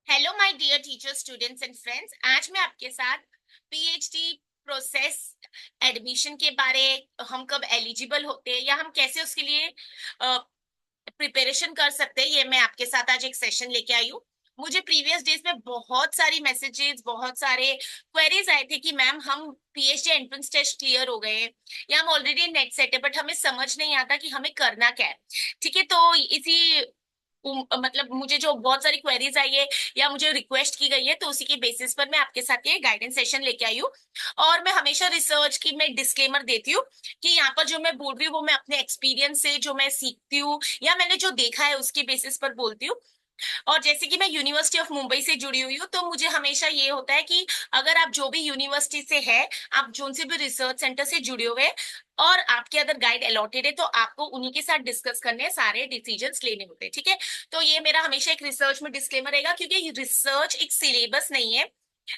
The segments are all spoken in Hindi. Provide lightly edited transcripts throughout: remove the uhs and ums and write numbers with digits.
Hello my dear teachers, students and friends. आज मैं आपके साथ पीएचडी प्रोसेस, एडमिशन के बारे, हम कब एलिजिबल होते हैं या हम कैसे उसके लिए प्रिपरेशन कर सकते हैं, ये मैं आपके साथ आज एक सेशन लेके आई हूँ। मुझे प्रीवियस डेज में बहुत सारी मैसेजेस, बहुत सारे क्वेरीज आए थे कि मैम हम पीएचडी एंट्रेंस टेस्ट क्लियर हो गए हैं या हम ऑलरेडी नेट सेट है, बट हमें समझ नहीं आता कि हमें करना क्या है। ठीक है, तो इसी मतलब मुझे जो बहुत सारी क्वेरीज आई है या मुझे रिक्वेस्ट की गई है, तो उसी के बेसिस पर मैं आपके साथ ये गाइडेंस सेशन लेके आई हूँ। और मैं हमेशा रिसर्च की मैं डिस्क्लेमर देती हूँ कि यहाँ पर जो मैं बोल रही हूँ वो मैं अपने एक्सपीरियंस से जो मैं सीखती हूँ या मैंने जो देखा है उसके बेसिस पर बोलती हूँ। और जैसे कि मैं यूनिवर्सिटी ऑफ मुंबई से जुड़ी हुई हूँ, तो मुझे हमेशा ये होता है कि अगर आप जो भी यूनिवर्सिटी से है, आप जोन से भी रिसर्च सेंटर से जुड़े हुए हैं और आपके अदर गाइड अलॉटेड है, तो आपको उन्हीं के साथ डिस्कस करने सारे डिसीजंस लेने होते हैं। ठीक है, तो ये मेरा हमेशा एक रिसर्च में डिस्क्लेमर रहेगा, क्योंकि रिसर्च एक सिलेबस नहीं है।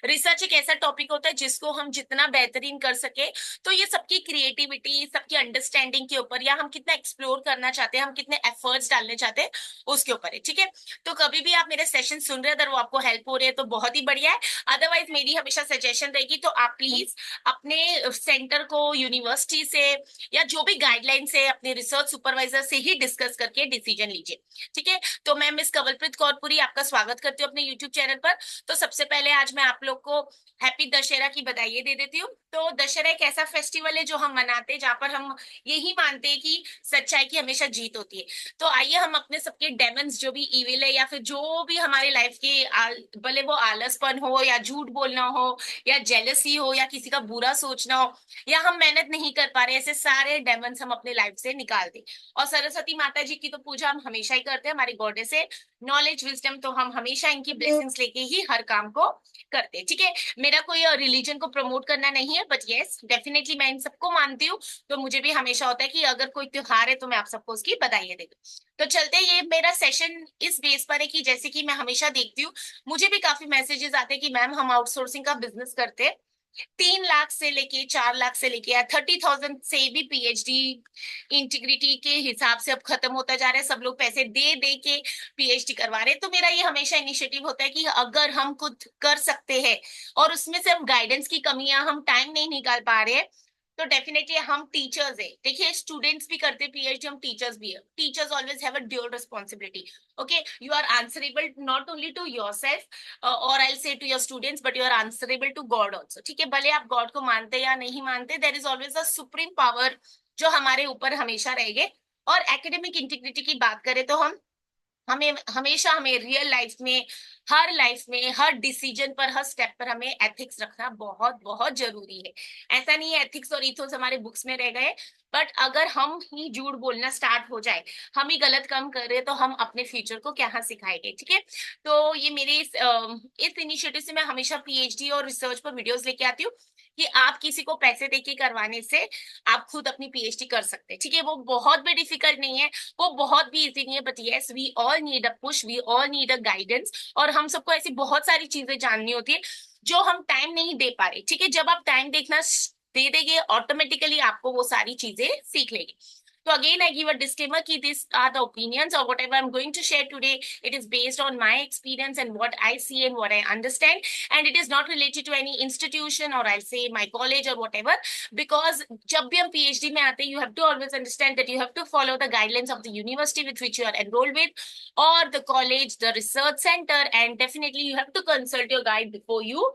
रिसर्च एक ऐसा टॉपिक होता है जिसको हम जितना बेहतरीन कर सके, तो ये सबकी क्रिएटिविटी, सबकी अंडरस्टैंडिंग के ऊपर, या हम कितना एक्सप्लोर करना चाहते हैं, हम कितने एफर्ट्स डालने चाहते हैं, उसके ऊपर है। ठीक है, तो कभी भी आप मेरे सेशन सुन रहे हैं, अगर वो आपको हेल्प हो रही है तो बहुत ही बढ़िया है। अदरवाइज मेरी हमेशा सजेशन रहेगी, तो आप प्लीज अपने सेंटर को, यूनिवर्सिटी से या जो भी गाइडलाइंस है, अपने रिसर्च सुपरवाइजर से ही डिस्कस करके डिसीजन लीजिए। ठीक है, तो मैं मिस कंवलप्रीत कौरपुरी आपका स्वागत करती हूँ अपने यूट्यूब चैनल पर। तो सबसे पहले आज मैं आप लोग को हैप्पी दशहरा की बधाई दे देती हूँ। तो दशहरा एक ऐसा फेस्टिवल है जो हम मनाते हैं, जहाँ पर हम यही मानते हैं कि सच्चाई की हमेशा जीत होती है। तो आइए हम अपने सबके डेमन्स, जो भी इविल है या फिर जो भी हमारे लाइफ के भले वो आलसपन हो या झूठ बोलना हो या जेलसी हो या किसी का बुरा सोचना हो या हम मेहनत नहीं कर पा रहे, ऐसे सारे डेमन्स हम अपने लाइफ से निकाल दें। और सरस्वती माता जी की तो पूजा हम हमेशा ही करते हैं, हमारी गॉडेस है नॉलेज विजडम, तो हम हमेशा इनकी ब्लेसिंग्स लेके ही हर काम को करते हैं। ठीक है, मेरा कोई रिलीजन को प्रमोट करना नहीं है, बट यस डेफिनेटली मैं इन सबको मानती हूँ। तो मुझे भी हमेशा होता है कि अगर कोई त्योहार है तो मैं आप सबको उसकी बधाई दे दूं। तो चलते हैं, ये मेरा सेशन इस बेस पर है कि जैसे कि मैं हमेशा देखती हूँ, मुझे भी काफी मैसेजेस आते हैं कि मैम हम आउटसोर्सिंग का बिजनेस करते हैं। 3 लाख से लेके 4 लाख से लेके या 30,000 से भी पीएचडी इंटीग्रिटी के हिसाब से अब खत्म होता जा रहा है। सब लोग पैसे दे दे के पीएचडी करवा रहे हैं। तो मेरा ये हमेशा इनिशिएटिव होता है कि अगर हम खुद कर सकते हैं और उसमें से हम गाइडेंस की कमियां, हम टाइम नहीं निकाल पा रहे हैं, तो डेफिनेटली हम टीचर्स है। देखिए, स्टूडेंट्स भी करते पीएचडी, हम टीचर्स भी है। Teachers always have a dual responsibility. Okay, you are answerable not only to yourself और I say to your students, but you are answerable to God also. ठीक है, भले आप गॉड को मानते या नहीं मानते, there is always a supreme power जो हमारे ऊपर हमेशा रहेंगे। और एकेडमिक इंटीग्रिटी की बात करें तो हमें हमेशा, हमें रियल लाइफ में हर डिसीजन पर, हर स्टेप पर हमें एथिक्स रखना बहुत बहुत जरूरी है। ऐसा नहीं है एथिक्स और इथोस हमारे बुक्स में रह गए, बट अगर हम ही झूठ बोलना स्टार्ट हो जाए, हम ही गलत काम कर रहे हैं, तो हम अपने फ्यूचर को क्या सिखाएंगे। ठीक है, तो ये मेरे इस इनिशिएटिव से मैं हमेशा पीएचडी और रिसर्च पर वीडियोस लेके आती हूँ कि आप किसी को पैसे देके करवाने से आप खुद अपनी पीएचडी कर सकते हैं। ठीक है, वो बहुत भी डिफिकल्ट नहीं है, वो बहुत भी इजी नहीं है, but yes we all need a push, we all need a guidance. और हम सबको ऐसी बहुत सारी चीजें जाननी होती है जो हम टाइम नहीं दे पा रहे। ठीक है, जब आप टाइम देखना दे देंगे, ऑटोमेटिकली आपको वो सारी चीजें सीख लेंगे। So again, I give a disclaimer कि these are the opinions or whatever I'm going to share today. It is based on my experience and what I see and what I understand, and it is not related to any institution or I'll say my college or whatever. Because जब भी हम PhD में आते हैं, you have to always understand that you have to follow the guidelines of the university with which you are enrolled with, or the college, the research center, and definitely you have to consult your guide before you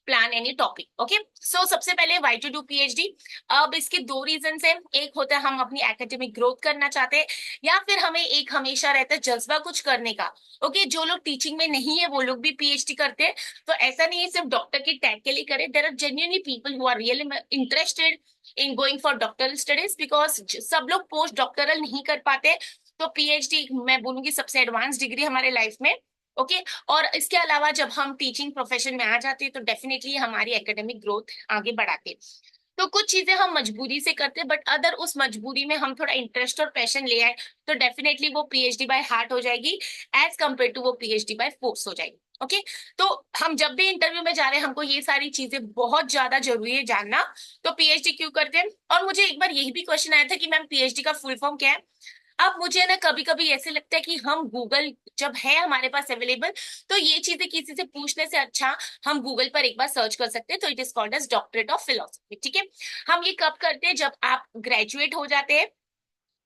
plan any topic. Okay, so सबसे पहले वाई टू डू पीएचडी। अब इसके दो रीजन है। एक होता है हम अपनी एकेडमिक ग्रोथ करना चाहते हैं, या फिर हमें एक हमेशा रहता है जज्बा कुछ करने का। ओके, जो लोग टीचिंग में नहीं है वो लोग भी पीएचडी करते हैं। तो ऐसा नहीं है सिर्फ डॉक्टर की टैग के लिए करें, there are genuinely people who are really interested in going for doctoral studies, because सब लोग पोस्ट डॉक्टरल नहीं कर पाते। तो पीएचडी मैं बोलूंगी सबसे एडवांस डिग्री हमारे लाइफ में। ओके, और इसके अलावा जब हम टीचिंग प्रोफेशन में आ जाते हैं, तो डेफिनेटली हमारी एकेडमिक ग्रोथ आगे बढ़ाते हैं। तो कुछ चीजें हम मजबूरी से करते हैं, बट अगर उस मजबूरी में हम थोड़ा इंटरेस्ट और पैशन ले आए, तो डेफिनेटली वो पीएचडी बाय हार्ट हो जाएगी एज कम्पेयर टू वो पीएचडी बाय फोर्स हो जाएगी। ओके, तो हम जब भी इंटरव्यू में जा रहे हैं, हमको ये सारी चीजें बहुत ज्यादा जरूरी है जानना। तो पीएचडी क्यों करते हैं? और मुझे एक बार यही भी क्वेश्चन आया था कि मैम पीएचडी का फुल फॉर्म क्या है। अब मुझे ना कभी कभी ऐसे लगता है कि हम गूगल जब है हमारे पास अवेलेबल, तो ये चीजें किसी से पूछने से अच्छा हम गूगल पर एक बार सर्च कर सकते हैं। तो it is called as doctorate of philosophy, ठीक है। हम ये कब करते हैं, जब आप ग्रेजुएट हो जाते हैं,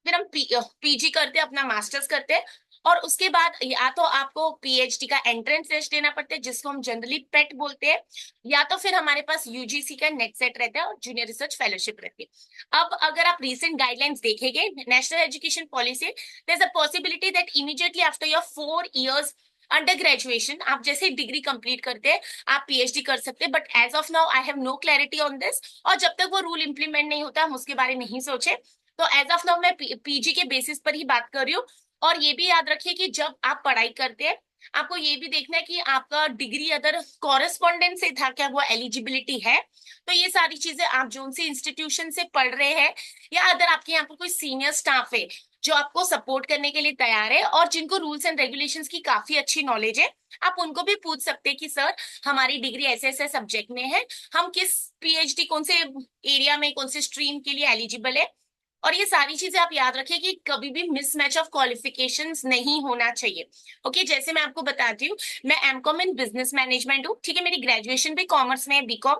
फिर हम पीजी करते हैं, अपना मास्टर्स करते हैं, और उसके बाद या तो आपको पीएचडी का एंट्रेंस टेस्ट देना पड़ता है जिसको हम जनरली पेट बोलते हैं, या तो फिर हमारे पास यूजीसी का नेट सेट रहता है और जूनियर रिसर्च फेलोशिप रहती है। अब अगर आप रीसेंट गाइडलाइंस देखेंगे national education policy, there is a possibility that immediately after your 4 years under graduation, आप जैसे डिग्री कंप्लीट करते हैं आप पीएचडी कर सकते हैं। But as of now I have no clarity on this, और जब तक वो रूल इंप्लीमेंट नहीं होता हम उसके बारे में नहीं सोचे। तो एज ऑफ नाउ मैं पीजी के बेसिस पर ही बात कर रही हूँ। और ये भी याद रखिए कि जब आप पढ़ाई करते हैं आपको ये भी देखना है कि आपका डिग्री अदर कॉरेस्पॉन्डेंस से था क्या, वो एलिजिबिलिटी है। तो ये सारी चीजें आप जो से इंस्टीट्यूशन से पढ़ रहे हैं, या अदर आपके यहाँ पर कोई सीनियर स्टाफ है जो आपको सपोर्ट करने के लिए तैयार है और जिनको रूल्स एंड रेगुलेशंस की काफी अच्छी नॉलेज है, आप उनको भी पूछ सकते हैं कि सर हमारी डिग्री ऐसे ऐसे सब्जेक्ट में है, हम किस पीएचडी कौन से एरिया में कौन से स्ट्रीम के लिए एलिजिबल है। और ये सारी चीजें आप याद रखिए कि कभी भी मिसमैच ऑफ क्वालिफिकेशंस नहीं होना चाहिए। ओके, जैसे मैं आपको बताती हूँ, मैं एमकॉम इन बिजनेस मैनेजमेंट हूँ, ठीक है। मेरी ग्रेजुएशन भी कॉमर्स में है, बीकॉम,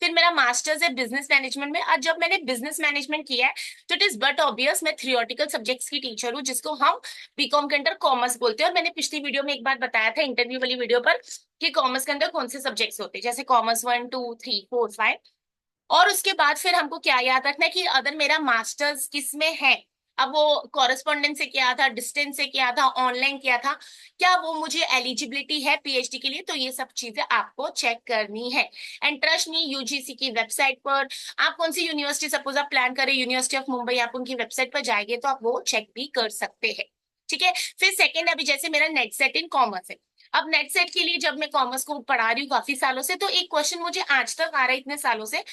फिर मेरा मास्टर्स है बिजनेस मैनेजमेंट में। और जब मैंने बिजनेस मैनेजमेंट किया है तो इट इज बट ऑब्वियस मैं थियोरेटिकल सब्जेक्ट्स की टीचर हूँ जिसको हम बीकॉम के अंदर कॉमर्स बोलते हैं। और मैंने पिछली वीडियो में एक बार बताया था, इंटरव्यू वाली वीडियो पर, कि कॉमर्स के अंदर कौन से सब्जेक्ट्स होते हैं, जैसे कॉमर्स 1 2 3 4 5। और उसके बाद फिर हमको क्या याद रखना है कि अगर मेरा मास्टर्स किस में है, अब वो कॉरेस्पॉन्डेंस से किया था, डिस्टेंस से किया था, ऑनलाइन किया था, क्या वो मुझे एलिजिबिलिटी है पीएचडी के लिए, तो ये सब चीजें आपको चेक करनी है। एंड ट्रस्ट मी, यूजीसी की वेबसाइट पर आप कौन सी यूनिवर्सिटी सपोज आप प्लान करें, यूनिवर्सिटी ऑफ मुंबई, आप उनकी वेबसाइट पर जाएंगे तो आप वो चेक भी कर सकते हैं, ठीक है। फिर सेकेंड, अभी जैसे मेरा नेट सेट इन कॉमर्स है, अब नेट सेट के लिए जब मैं कॉमर्स को पढ़ा रही हूँ काफी सालों से, तो एक क्वेश्चन मुझे आज तक आ रहा है इतने सालों से,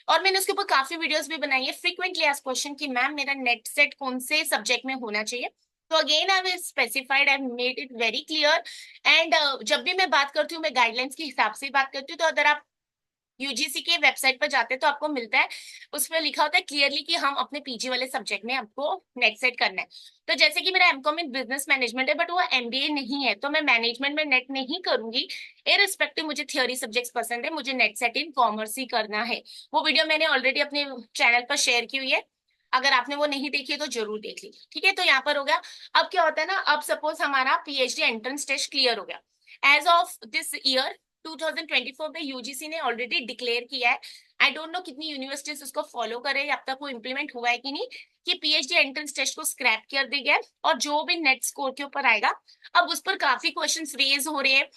और मैंने उसके ऊपर काफी वीडियोस भी बनाई है, फ्रीक्वेंटली आस्क्ड क्वेश्चन कि मैम मेरा नेट सेट कौन से सब्जेक्ट में होना चाहिए। तो again I have specified, I made it very clear. And जब भी मैं बात करती हूँ मैं गाइडलाइंस के हिसाब से बात करती हूँ। तो अगर आप यूजीसी के वेबसाइट पर जाते हैं तो आपको मिलता है, उसमें लिखा होता है क्लियरली कि हम अपने पीजी वाले सब्जेक्ट में आपको नेट सेट करना है। तो जैसे कि मेरा एमकॉम इन बिजनेस मैनेजमेंट है बट वो एमबीए नहीं है, तो मैं मैनेजमेंट में नेट नहीं करूंगी। इररिस्पेक्टिव मुझे थियोरी सब्जेक्ट्स पसंद है, मुझे नेट सेट इन कॉमर्स ही करना है। वो वीडियो मैंने ऑलरेडी अपने चैनल पर शेयर की हुई है, अगर आपने वो नहीं देखी है तो जरूर देख लीजिए, ठीक है। तो यहाँ पर हो गया। अब क्या होता है ना, अब सपोज हमारा पीएचडी एंट्रेंस टेस्ट क्लियर हो गया एज ऑफ दिस ईयर 2024 में, यूजीसी ने ऑलरेडी डिक्लेयर किया है। आई डोंट नो कितनी यूनिवर्सिटीज उसको फॉलो करे, अब तक वो इम्प्लीमेंट हुआ है कि नहीं, कि पीएचडी एंट्रेंस टेस्ट को स्क्रैप कर दिया गया है और जो भी नेट स्कोर के ऊपर आएगा, अब उस पर काफी क्वेश्चंस रेज हो रहे हैं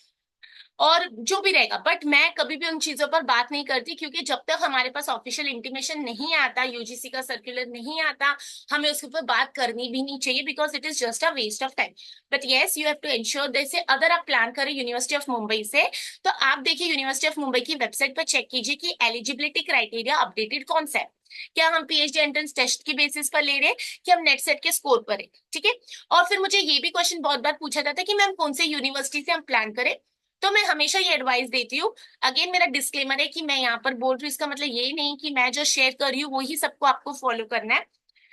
और जो भी रहेगा, बट मैं कभी भी उन चीजों पर बात नहीं करती, क्योंकि जब तक हमारे पास ऑफिशियल इंटीमेशन नहीं आता, यूजीसी का सर्कुलर नहीं आता, हमें उसके ऊपर बात करनी भी नहीं चाहिए, because it is just a waste of time. But yes, you have to ensure जैसे अगर आप प्लान करें यूनिवर्सिटी ऑफ मुंबई से, तो आप देखिए यूनिवर्सिटी ऑफ मुंबई की वेबसाइट पर चेक कीजिए कि एलिजिबिलिटी क्राइटेरिया अपडेटेड कौन सा है, क्या हम पीएचडी एंट्रेंस टेस्ट की बेसिस पर ले रहे हैं कि हम नेट सेट के स्कोर पर है, ठीक है। और फिर मुझे ये भी क्वेश्चन बहुत बार पूछा जाता है कि मैम कौन से यूनिवर्सिटी से हम प्लान करें, तो मैं हमेशा ये एडवाइस देती हूँ। अगेन मेरा डिस्क्लेमर है कि मैं यहाँ पर बोल रही हूँ, इसका मतलब ये नहीं कि मैं जो शेयर कर रही हूँ वही सबको आपको फॉलो करना है।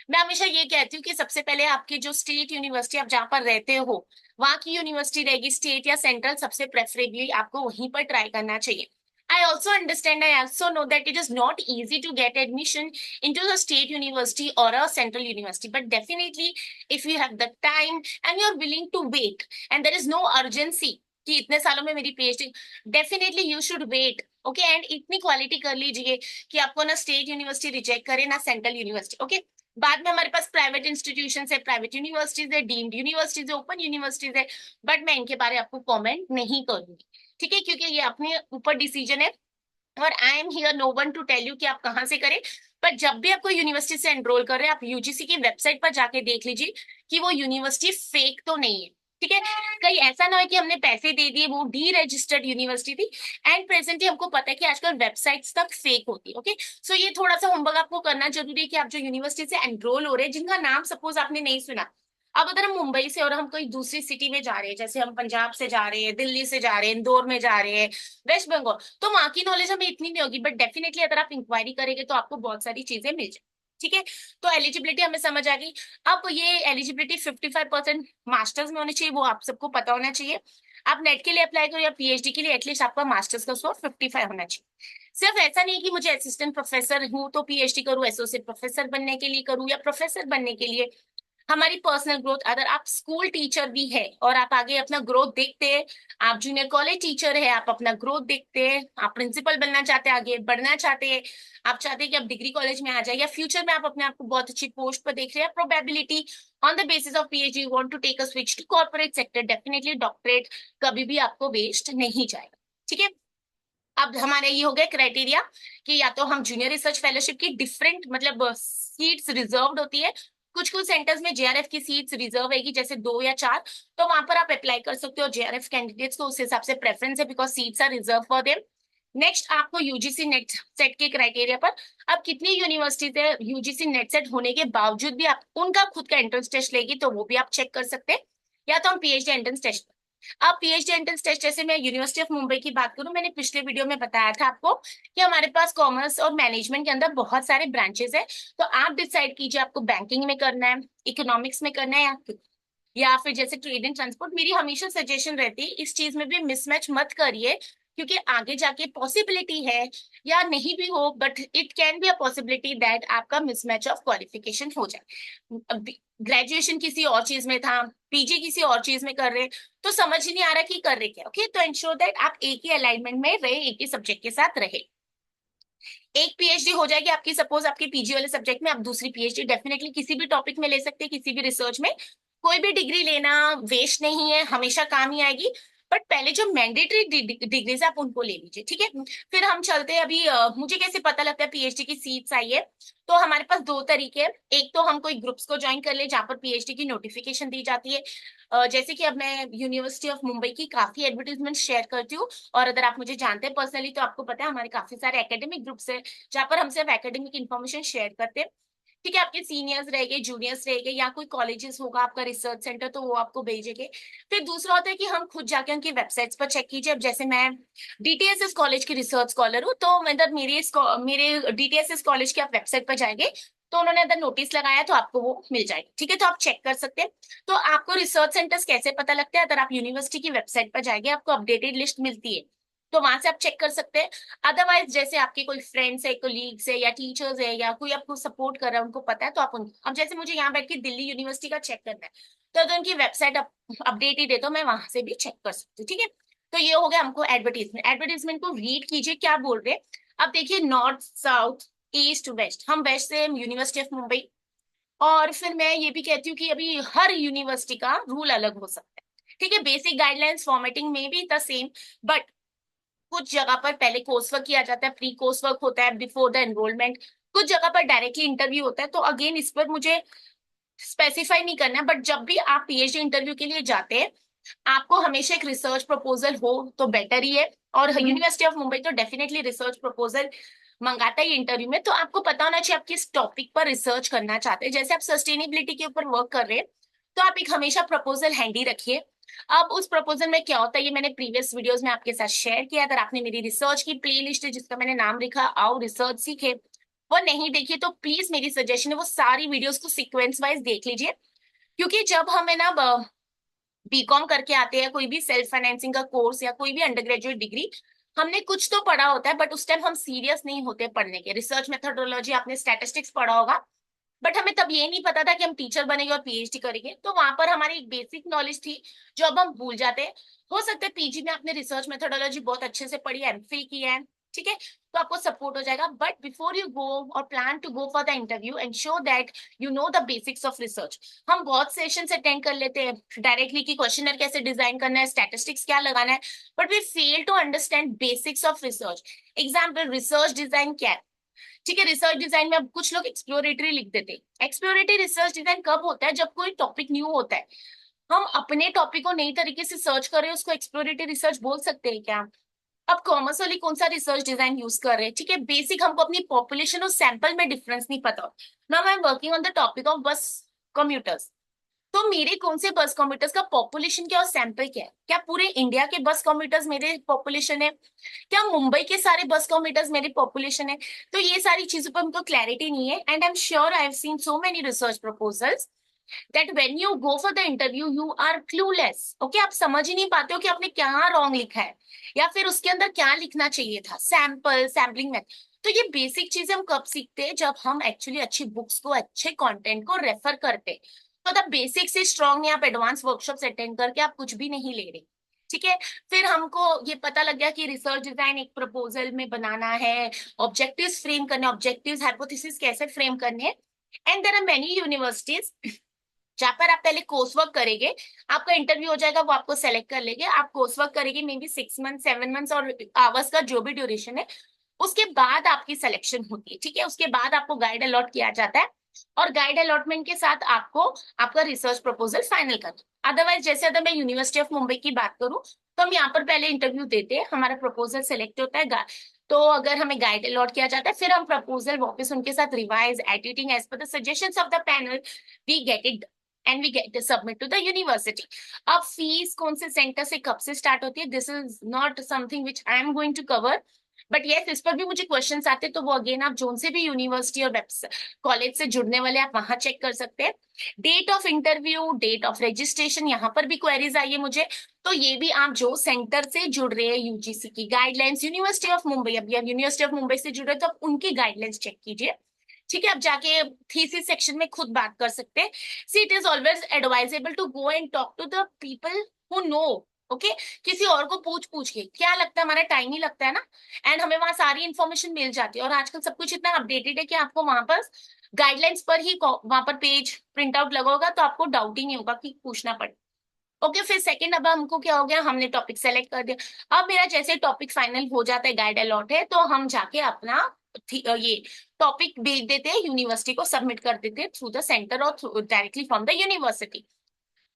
मैं हमेशा ये कहती हूँ कि सबसे पहले आपकी जो स्टेट यूनिवर्सिटी आप जहाँ पर रहते हो वहां की यूनिवर्सिटी रहेगी, स्टेट या सेंट्रल, सबसे प्रेफरेबली आपको वहीं पर ट्राई करना चाहिए। I also understand, I also know that it is not easy to get admission into the state university or a central university, but definitely if you have the time and you're willing to wait and there is no urgency कि इतने सालों में मेरी PhD, definitely you should wait, okay. And इतनी क्वालिटी कर लीजिए कि आपको ना स्टेट यूनिवर्सिटी रिजेक्ट करे ना सेंट्रल यूनिवर्सिटी, ओके। बाद में हमारे पास प्राइवेट इंस्टीट्यूशन है, प्राइवेट यूनिवर्सिटीज है, डीम्ड यूनिवर्सिटीज है, ओपन यूनिवर्सिटीज है, बट मैं इनके बारे में आपको कॉमेंट नहीं करूंगी, ठीक है, क्योंकि ये अपने ऊपर डिसीजन है और I am here no one to tell you कि आप कहाँ से करें। पर जब भी आपको यूनिवर्सिटी से एनरोल कर रहे हैं आप यूजीसी की वेबसाइट पर जाके देख लीजिए कि वो यूनिवर्सिटी फेक तो नहीं है, ठीक है। कहीं ऐसा ना हो कि हमने पैसे दे दिए, वो डी रजिस्टर्ड यूनिवर्सिटी थी, एंड प्रेजेंटली हमको पता है कि आजकल वेबसाइट्स तक फेक होती है, ओके। सो ये थोड़ा सा होमवर्क आपको करना जरूरी है कि आप जो यूनिवर्सिटी से एनरोल हो रहे हैं जिनका नाम सपोज आपने नहीं सुना, अब अगर हम मुंबई से और हम कोई दूसरी सिटी में जा रहे हैं, जैसे हम पंजाब से जा रहे हैं, दिल्ली से जा रहे हैं, इंदौर में जा रहे हैं, वेस्ट बंगाल, तो वहां की नॉलेज हमें इतनी नहीं होगी, बट डेफिनेटली अगर आप इंक्वायरी करेंगे तो आपको बहुत सारी चीजें मिल जाए। ठीक है, तो एलिजिबिलिटी हमें समझ आ गई। अब ये एलिजिबिलिटी 55% मास्टर्स में होनी चाहिए, वो आप सबको पता होना चाहिए। आप नेट के लिए अप्लाई करो या पीएचडी के लिए, एटलीस्ट आपका मास्टर्स का स्कोर 55 होना चाहिए। सिर्फ ऐसा नहीं कि मुझे असिस्टेंट प्रोफेसर हूँ तो पीएचडी करूँ, एसोसिएट प्रोफेसर बनने के लिए करूँ या प्रोफेसर बनने के लिए। हमारी पर्सनल ग्रोथ, अगर आप स्कूल टीचर भी है और आप आगे अपना ग्रोथ देखते हैं, आप जूनियर कॉलेज टीचर है, आप अपना ग्रोथ देखते हैं, आप प्रिंसिपल बनना चाहते हैं, आगे बढ़ना चाहते हैं, आप चाहते हैं कि आप डिग्री कॉलेज में आ जाए, या फ्यूचर में आप अपने आप को बहुत अच्छी पोस्ट पर देख रहे हैं, probability on the basis of PhD you want to take a switch to corporate sector, definitely doctorate कभी भी आपको वेस्ट नहीं जाएगा। ठीक है, अब हमारे ये हो गए क्राइटेरिया कि या तो हम जूनियर रिसर्च फेलोशिप की डिफरेंट मतलब सीट्स रिजर्व्ड होती है, कुछ कुछ सेंटर्स में जेआरएफ की सीट्स रिजर्व रहेगी, जैसे 2 या 4, तो वहां पर आप अप्लाई कर सकते हो जेआरएफ कैंडिडेट्स को, उस हिसाब से प्रेफरेंस है because seats are reserve for them. Next आपको यूजीसी नेट सेट के क्राइटेरिया पर, अब कितनी यूनिवर्सिटीज है यूजीसी नेट सेट होने के बावजूद भी आप उनका खुद का एंट्रेंस टेस्ट लेगी, तो वो भी आप चेक कर सकते हैं, या तो हम पीएचडी एंट्रेंस टेस्ट। अब पीएचडी एंट्रेंस टेस्ट, जैसे मैं यूनिवर्सिटी ऑफ मुंबई की बात करूं, मैंने पिछले वीडियो में बताया था आपको कि हमारे पास कॉमर्स और मैनेजमेंट के अंदर बहुत सारे ब्रांचेस है, तो आप डिसाइड कीजिए आपको बैंकिंग में करना है, इकोनॉमिक्स में करना है, या फिर जैसे ट्रेड एंड ट्रांसपोर्ट। मेरी हमेशा सजेशन रहती है इस चीज में भी मिसमैच मत करिए, क्योंकि आगे जाके पॉसिबिलिटी है, या नहीं भी हो but it can be a possibility that आपका मिसमैच ऑफ क्वालिफिकेशन हो जाए। ग्रेजुएशन किसी और चीज में था, पीजी किसी और चीज में कर रहे, तो समझ ही नहीं आ रहा कि कर रहे क्या। ओके, तो इंश्योर दैट आप एक ही अलाइनमेंट में रहे, एक ही सब्जेक्ट के साथ रहे। एक पीएचडी हो जाएगी आपकी, सपोज आपके पीजी वाले सब्जेक्ट में, आप दूसरी पीएचडी डेफिनेटली किसी भी टॉपिक में ले सकते हैं, किसी भी रिसर्च में। कोई भी डिग्री लेना वेस्ट नहीं है, हमेशा काम ही आएगी, बट पहले जो मैंडेटरी डिग्रीज है आप उनको ले लीजिए। ठीक है, फिर हम चलते हैं अभी मुझे कैसे पता लगता है पीएचडी की सीट्स आई है, तो हमारे पास 2 तरीके हैं। एक तो हम कोई ग्रुप्स को ज्वाइन कर ले जहाँ पर पीएचडी की नोटिफिकेशन दी जाती है, जैसे कि अब मैं यूनिवर्सिटी ऑफ मुंबई की काफी एडवर्टीजमेंट शेयर करती हूँ, और अगर आप मुझे जानते हैं पर्सनली तो आपको पता है हमारे काफी सारे एकेडमिक ग्रुप्स है जहाँ पर हम सिर्फ एकेडमिक इन्फॉर्मेशन शेयर करते हैं। ठीक है, आपके सीनियर्स रहेंगे, जूनियर्स रहेंगे, या कोई कॉलेजेस होगा आपका रिसर्च सेंटर तो वो आपको भेजेंगे। फिर दूसरा होता है कि हम खुद जाके उनकी वेबसाइट्स पर चेक कीजिए। अब जैसे मैं डीटीएसएस कॉलेज की रिसर्च स्कॉलर हूँ, तो मतलब मेरे डीटीएसएस कॉलेज की आप वेबसाइट पर जाएंगे तो उन्होंने अगर नोटिस लगाया तो आपको वो मिल जाएगा। ठीक है, तो आप चेक कर सकते हैं। तो आपको रिसर्च सेंटर्स कैसे पता लगता है, अगर आप यूनिवर्सिटी की वेबसाइट पर जाएंगे आपको अपडेटेड लिस्ट मिलती है, तो वहां से आप चेक कर सकते हैं। अदरवाइज जैसे आपके कोई फ्रेंड्स है, कोलीग्स है, या टीचर्स है, या कोई आपको सपोर्ट कर रहा है, उनको पता है तो आप उन, अब जैसे मुझे यहाँ बैठ के दिल्ली यूनिवर्सिटी का चेक करना है, तो अगर उनकी वेबसाइट अपडेट ही दे तो मैं वहां से भी चेक कर सकती हूँ। ठीक है, तो ये हो गया हमको एडवर्टीजमेंट। एडवर्टीजमेंट को रीड कीजिए क्या बोल रहे हैं। अब देखिए, नॉर्थ साउथ ईस्ट वेस्ट, हम वेस्ट से यूनिवर्सिटी ऑफ मुंबई, और फिर मैं ये भी कहती हूँ कि अभी हर यूनिवर्सिटी का रूल अलग हो सकता है। ठीक है, बेसिक गाइडलाइंस फॉर्मेटिंग में भी द सेम, बट कुछ जगह पर पहले कोर्स वर्क किया जाता है, प्री कोर्स वर्क होता है बिफोर द एनरोलमेंट, कुछ जगह पर डायरेक्टली इंटरव्यू होता है। तो अगेन इस पर मुझे स्पेसिफाई नहीं करना है, बट जब भी आप पीएचडी इंटरव्यू के लिए जाते हैं आपको हमेशा एक रिसर्च प्रपोजल हो तो बेटर ही है, और यूनिवर्सिटी ऑफ मुंबई तो डेफिनेटली रिसर्च प्रपोजल मंगाता है इंटरव्यू में। तो आपको पता होना चाहिए आप किस टॉपिक पर रिसर्च करना चाहते हैं। जैसे आप सस्टेनेबिलिटी के ऊपर वर्क कर रहे हैं तो आप एक हमेशा प्रपोजल हैंडी रखिए। अब उस प्रपोजल में क्या होता है ये मैंने प्रीवियस वीडियोस में आपके साथ शेयर किया। अगर आपने मेरी रिसर्च की प्लेलिस्ट है जिसका मैंने नाम लिखा आओ रिसर्च सीखे, वो नहीं देखिए तो प्लीज मेरी सजेशन है वो सारी वीडियोस को सीक्वेंस वाइज देख लीजिए। क्योंकि जब हमें ना बीकॉम करके आते हैं, कोई भी सेल्फ फाइनेंसिंग का कोर्स या कोई भी अंडर ग्रेजुएट डिग्री, हमने कुछ तो पढ़ा होता है बट उस टाइम हम सीरियस नहीं होते पढ़ने के। रिसर्च मेथोडोलॉजी, आपने स्टैटिस्टिक्स पढ़ा होगा, बट हमें तब ये नहीं पता था कि हम टीचर बनेंगे और पीएचडी करेंगे। तो वहां पर हमारी एक बेसिक नॉलेज थी जो अब हम भूल जाते हैं। हो सकता है पीजी में आपने रिसर्च मेथोडोलॉजी बहुत अच्छे से पढ़ी है, एमफिल किया है, ठीक है, तो आपको सपोर्ट हो जाएगा। बट बिफोर यू गो और plan to go for the interview ensure that you know the basics of research. हम बहुत सेशंस अटेंड कर लेते हैं डायरेक्टली कि क्वेश्चनर कैसे डिजाइन करना है, स्टैटिस्टिक्स क्या लगाना है, but we fail to understand basics of research. Example, research design क्या है। ठीक है, रिसर्च डिजाइन में अब कुछ लोग एक्सप्लोरेटरी लिख देते हैं। एक्सप्लोरेटरी रिसर्च डिजाइन कब होता है, जब कोई टॉपिक न्यू होता है, हम अपने टॉपिक को नई तरीके से सर्च कर रहे हैं, उसको एक्सप्लोरेटरी रिसर्च बोल सकते हैं क्या। अब कॉमर्स वाली कौन सा रिसर्च डिजाइन यूज कर रहे हैं, ठीक है, बेसिक हमको अपनी पॉपुलेशन और सैंपल में डिफरेंस नहीं पता। Now I am working on the topic of बस कम्यूटर्स, तो मेरे कौन से बस कम्यूटर्स का पॉपुलेशन क्या और सैंपल क्या है, क्या पूरे इंडिया के बस कम्यूटर्स मेरे पॉपुलेशन है, क्या मुंबई के सारे बस कम्यूटर्स मेरी पॉपुलेशन है। तो ये सारी चीजों पर हमको क्लैरिटी नहीं है, and I am sure I have seen so many research proposals that when you go for the interview you are clueless. Okay, आप समझ ही नहीं पाते हो कि आपने क्या रॉन्ग लिखा है या फिर उसके अंदर क्या लिखना चाहिए था, सैंपल सैम्पलिंग में। तो ये बेसिक चीजें हम कब सीखते हैं, जब हम एक्चुअली अच्छी बुक्स को, अच्छे कंटेंट को रेफर करते हैं। तो द बेसिक से स्ट्रांग नहीं, आप एडवांस वर्कशॉप्स अटेंड करके आप कुछ भी नहीं ले रहे। ठीक है, फिर हमको ये पता लग गया कि रिसर्च डिजाइन एक प्रपोजल में बनाना है, ऑब्जेक्टिव्स फ्रेम करने, ऑब्जेक्टिव्स हाइपोथेसिस कैसे फ्रेम करने हैं। And there are many universities जहां पर आप पहले कोर्स वर्क करेंगे, आपका इंटरव्यू हो जाएगा, वो आपको सेलेक्ट कर लेंगे, आप कोर्स वर्क करेंगे मे बी 6 मंथ 7 मंथ्स और आवर्स का जो भी ड्यूरेशन है, उसके बाद आपकी सिलेक्शन होती है। ठीक है, उसके बाद आपको गाइड अलॉट किया जाता है और गाइड अलॉटमेंट के साथ आपको आपका रिसर्च प्रपोजल फाइनल करना। अदरवाइज जैसे अगर मैं यूनिवर्सिटी ऑफ मुंबई की बात करूं तो हम यहाँ पर पहले इंटरव्यू देते हैं, हमारा प्रपोजल सेलेक्ट होता है, तो अगर हमें गाइड अलॉट किया जाता है फिर हम प्रपोजल वापस उनके साथ revise editing as per the suggestions of the panel we get it and we get submit to the university. अब फीस कौन से सेंटर से कब से स्टार्ट होती है, this is not something which I am going to cover, but yes इस पर भी मुझे क्वेश्चंस आते हैं, तो वो अगेन आप जोन से भी यूनिवर्सिटी और कॉलेज से जुड़ने वाले आप वहां चेक कर सकते हैं। Date of interview, date of registration, यहाँ पर भी क्वेरीज आई है मुझे, तो ये भी आप जो सेंटर से जुड़ रहे हैं, यूजीसी की गाइडलाइंस, यूनिवर्सिटी ऑफ मुंबई, अभी आप यूनिवर्सिटी ऑफ मुंबई से जुड़ रहे हैं तो आप उनकी गाइडलाइंस चेक कीजिए। ठीक है, आप जाके थीसिस सेक्शन में खुद बात कर सकते हैं। See it is always advisable to go and talk to the people who know. Okay, किसी और को पूछ पूछ के क्या लगता है, हमारा टाइम ही लगता है ना, एंड हमें वहां सारी इन्फॉर्मेशन मिल जाती है, और आजकल सब कुछ इतना अपडेटेड है कि आपको वहां पर गाइडलाइंस पर ही वहां पर पेज प्रिंट आउट लगा होगा, तो आपको डाउट ही नहीं होगा कि पूछना पड़े। ओके, फिर सेकंड अब हमको क्या हो गया, हमने टॉपिक सेलेक्ट कर दिया। अब मेरा जैसे टॉपिक फाइनल हो जाता है, गाइड अलॉट है, तो हम जाके अपना ये टॉपिक भेज देते हैं यूनिवर्सिटी को, सबमिट कर देते हैं थ्रू द सेंटर और डायरेक्टली फ्रॉम द यूनिवर्सिटी।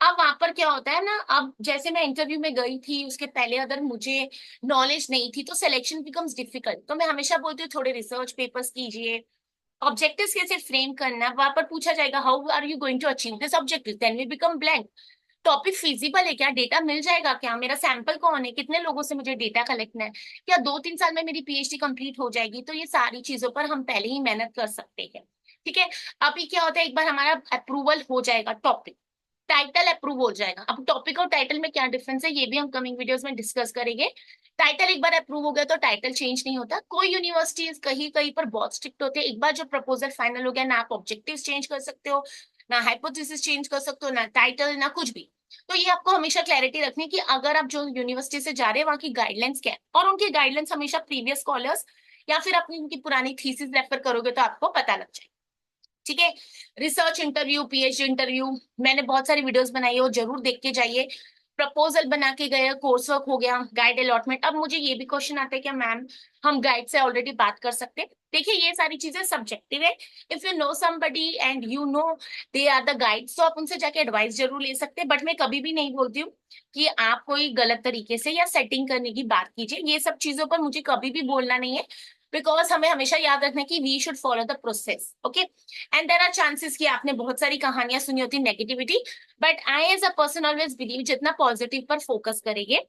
अब वहां पर क्या होता है ना, अब जैसे मैं इंटरव्यू में गई थी उसके पहले अगर मुझे नॉलेज नहीं थी तो सिलेक्शन बिकम्स डिफिकल्ट, तो मैं हमेशा बोलती हूँ थोड़े रिसर्च पेपर्स कीजिए, ऑब्जेक्टिव्स कैसे फ्रेम करना, वहां पर पूछा जाएगा how are you going to achieve this objective, then we become blank. Topic feasible है क्या, डेटा मिल जाएगा क्या, मेरा सैंपल कौन है, कितने लोगों से मुझे डेटा कलेक्ट है, क्या 2-3 साल में मेरी पीएचडी कंप्लीट हो जाएगी, तो ये सारी चीजों पर हम पहले ही मेहनत कर सकते हैं। ठीक है, अभी क्या होता है, एक बार हमारा अप्रूवल हो जाएगा, टॉपिक टाइटल अप्रूव हो जाएगा। अब टॉपिक और टाइटल में क्या डिफरेंस है ये भी हम कमिंग वीडियोस में डिस्कस करेंगे। टाइटल एक बार अप्रूव हो गया तो टाइटल चेंज नहीं होता, कोई यूनिवर्सिटीज कहीं कहीं पर बहुत स्ट्रिक्ट होते हैं, एक बार जो प्रपोजल फाइनल हो गया ना आप ऑब्जेक्टिव चेंज कर सकते हो, ना हाइपोथेसिस चेंज कर सकते हो, ना टाइटल, ना कुछ भी। तो ये आपको हमेशा क्लैरिटी रखनी कि अगर आप जो यूनिवर्सिटी से जा रहे हैं वहां की गाइडलाइंस क्या है, और उनकी गाइडलाइंस हमेशा प्रीवियस स्कॉलर्स या फिर अपनी उनकी पुरानी थीसिस रेफर करोगे तो आपको पता लग जाए। ठीक है, रिसर्च इंटरव्यू, पीएचडी इंटरव्यू, मैंने बहुत सारी वीडियोस बनाई है, वो जरूर देख के जाइए। प्रपोजल बना के गए, कोर्स वर्क हो गया, गाइड अलॉटमेंट। अब मुझे ये भी क्वेश्चन आता है कि मैम हम गाइड से ऑलरेडी बात कर सकते हैं, देखिए ये सारी चीजें सब्जेक्टिव है। If you know somebody and you know they are the guides, तो आप उनसे जाके एडवाइस जरूर ले सकते हैं, बट मैं कभी भी नहीं बोलती हूँ कि आप कोई गलत तरीके से या सेटिंग करने की बात कीजिए, ये सब चीजों पर मुझे कभी भी बोलना नहीं है, बिकॉज हमें हमेशा याद रखना है कि we should follow the process. Okay, and there are chances कि आपने बहुत सारी कहानियां सुनी होती negativity, but I as a person always believe जितना पॉजिटिव पर फोकस करेंगे,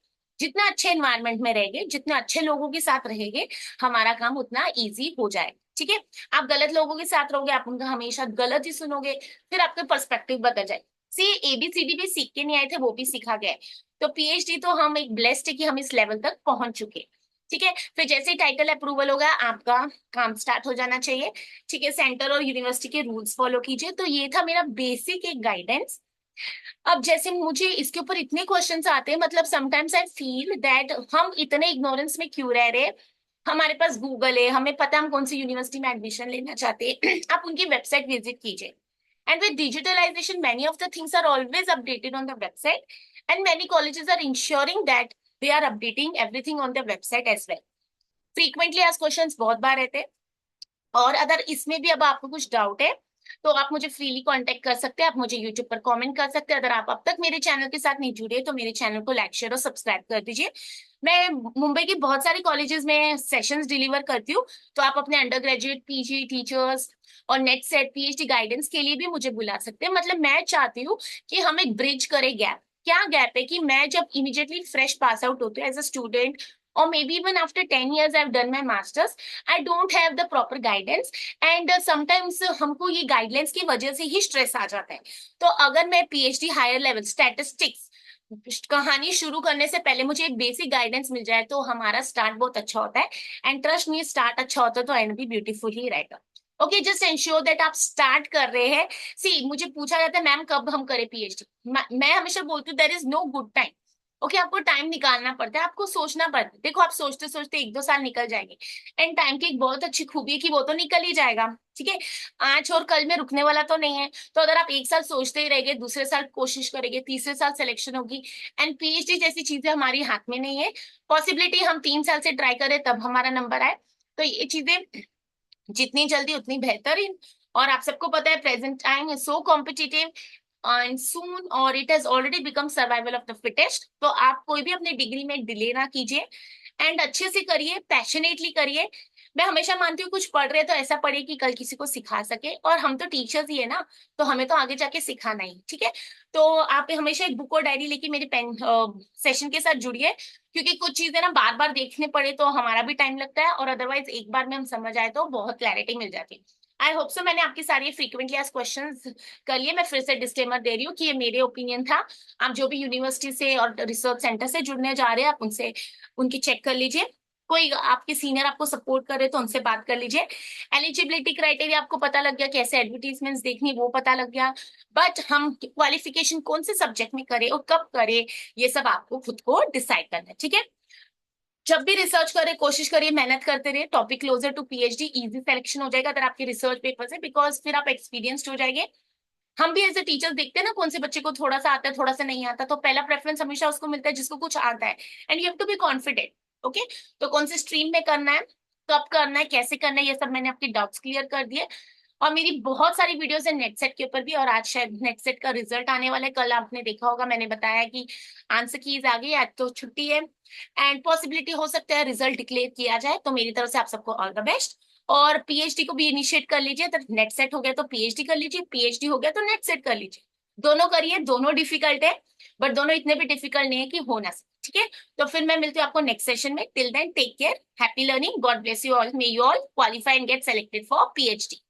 जितना अच्छे एनवायरमेंट में रहेंगे, जितने अच्छे लोगों के साथ रहेंगे, हमारा काम उतना इजी हो जाए। ठीक है, आप गलत लोगों के साथ रहोगे, आप उनका हमेशा गलत ही सुनोगे, फिर आपका पर्सपेक्टिव बदल जाए। सी एबीसीडी भी सीख के नहीं आए थे, वो भी सीखा गया है। तो पीएचडी तो हम एक ब्लेस्ड है कि हम इस लेवल तक पहुंच चुके। ठीक है, फिर जैसे ही टाइटल अप्रूवल होगा आपका काम स्टार्ट हो जाना चाहिए। ठीक है, सेंटर और यूनिवर्सिटी के रूल्स फॉलो कीजिए। तो ये था मेरा बेसिक एक गाइडेंस। अब जैसे मुझे इसके ऊपर इतने क्वेश्चंस आते हैं, मतलब समटाइम्स आई फील दैट हम इतने इग्नोरेंस में क्यों रह रहे हैं। हमारे पास गूगल है, हमें पता है हम कौन सी यूनिवर्सिटी में एडमिशन लेना चाहते हैं आप उनकी वेबसाइट विजिट कीजिए, and with digitalisation many of the things are always updated on the website, and many colleges are ensuring that they are updating everything on the website as well. Frequently आज क्वेश्चंस बहुत बार रहते हैं, और अगर इसमें भी अब आपको कुछ डाउट है तो आप मुझे फ्रीली कांटेक्ट कर सकते हैं, आप मुझे यूट्यूब पर कमेंट कर सकते हैं। अगर आप अब तक मेरे चैनल के साथ नहीं जुड़े तो मेरे चैनल को लाइक शेयर और सब्सक्राइब कर दीजिए। मैं मुंबई की बहुत सारी कॉलेजेस में सेशंस डिलीवर करती हूँ, तो आप अपने अंडर ग्रेजुएट, पीजी टीचर्स और नेट सेट पीएचडी गाइडेंस के लिए भी मुझे बुला सकते हैं। मतलब मैं चाहती हूँ कि हम एक ब्रिज करें गैप। क्या गैप है कि मैं जब इमीडिएटली फ्रेश पास आउट होती हूँ as a student, or maybe even after 10 years I've done my masters, I don't have the proper guidance, and sometimes हमको ये गाइडलाइंस की वजह से ही स्ट्रेस आ जाता है। तो अगर मैं पीएचडी हायर लेवल स्टैटिस्टिक्स कहानी शुरू करने से पहले मुझे एक बेसिक गाइडेंस मिल जाए तो हमारा स्टार्ट बहुत अच्छा होता है। एंड ट्रस्ट मी, स्टार्ट अच्छा होता है तो एंड भी ब्यूटीफुल ही रहेगा। ओके, जस्ट इंश्योर दैट आप स्टार्ट कर रहे हैं। सी, मुझे पूछा जाता है मैम कब हम करें पीएचडी, मैं हमेशा बोलती हूँ there is no good time. Okay, आपको टाइम निकालना पड़ता है, आपको सोचना पड़ता है। देखो, आप सोचते सोचते 1-2 साल निकल जाएंगे। एंड टाइम की एक बहुत अच्छी खूबी है कि वो तो निकल ही जाएगा। ठीक है, आज और कल में रुकने वाला तो नहीं है। तो अगर आप एक साल सोचते ही रहेंगे, दूसरे साल कोशिश करेंगे, तीसरे साल सिलेक्शन होगी। एंड पीएचडी जैसी चीजें हमारी हाथ में नहीं है। पॉसिबिलिटी हम 3 साल से ट्राई करें तब हमारा नंबर आए। तो ये चीजें जितनी जल्दी उतनी बेहतरीन। और आप सबको पता है present time is so competitive and soon, और it has already become survival of the fittest. तो आप कोई भी अपनी डिग्री में डिले ना कीजिए, एंड अच्छे से करिए, पैशनेटली करिए। मैं हमेशा मानती हूँ कुछ पढ़ रहे हैं तो ऐसा पढ़े कि कल किसी को सिखा सके, और हम तो टीचर्स ही है ना, तो हमें तो आगे जाके सिखाना ही। ठीक है, तो आप हमेशा एक बुक और डायरी लेके मेरे पेन सेशन के साथ जुड़िए, क्योंकि कुछ चीजें ना बार बार देखने पड़े तो हमारा भी टाइम लगता है, और अदरवाइज एक बार में हम समझ आए तो बहुत क्लैरिटी मिल जाती है। आई होप सो मैंने आपकी सारी फ्रीक्वेंटली आस्क्ड क्वेश्चंस कर लिए। मैं फिर से डिस्क्लेमर दे रही हूँ कि ये मेरे ओपिनियन था। आप जो भी यूनिवर्सिटी से और रिसर्च सेंटर से जुड़ने जा रहे हैं, आप उनसे उनकी चेक कर लीजिए। कोई आपके सीनियर आपको सपोर्ट करे तो उनसे बात कर लीजिए। एलिजिबिलिटी क्राइटेरिया आपको पता लग गया, कैसे एडवर्टीजमेंट्स देखनी वो पता लग गया। बट हम क्वालिफिकेशन कौन से सब्जेक्ट में करें और कब करें, ये सब आपको खुद को डिसाइड करना है। ठीक है, जब भी रिसर्च करें कोशिश करिए मेहनत करते रहिए। Topic closer to PhD easy selection हो जाएगा अगर आपके रिसर्च पेपर से, बिकॉज फिर आप एक्सपीरियंस्ड हो जाएंगे। हम भी एज ए टीचर देखते हैं ना कौन से बच्चे को थोड़ा सा आता है, थोड़ा सा नहीं आता, तो पहला प्रेफरेंस हमेशा उसको मिलता है जिसको कुछ आता है। And you have to be confident. Okay, तो कौन से स्ट्रीम में करना है, कब करना है, कैसे करना है, ये सब मैंने आपके डाउट्स क्लियर कर दिए। और मेरी बहुत सारी वीडियोस है नेट सेट के ऊपर भी, और आज शायद नेट सेट का रिजल्ट आने वाला है। कल आपने देखा होगा मैंने बताया कि आंसर कीज आ गई, आज तो छुट्टी है। एंड पॉसिबिलिटी हो सकता है रिजल्ट डिक्लेयर किया जाए, तो मेरी तरफ से आप सबको ऑल द बेस्ट। और पीएचडी को भी इनिशिएट कर लीजिए, तो नेट सेट हो गया तो पीएचडी कर लीजिए, पीएचडी हो गया तो नेट सेट कर लीजिए। दोनों करिए, दोनों डिफिकल्ट है, बट दोनों इतने भी डिफिकल्ट नहीं है कि हो ना सके। ठीक है, तो फिर मैं मिलती हूँ आपको नेक्स्ट सेशन में। Till then take care, happy learning, God bless you all, may you all qualify and get selected for PhD.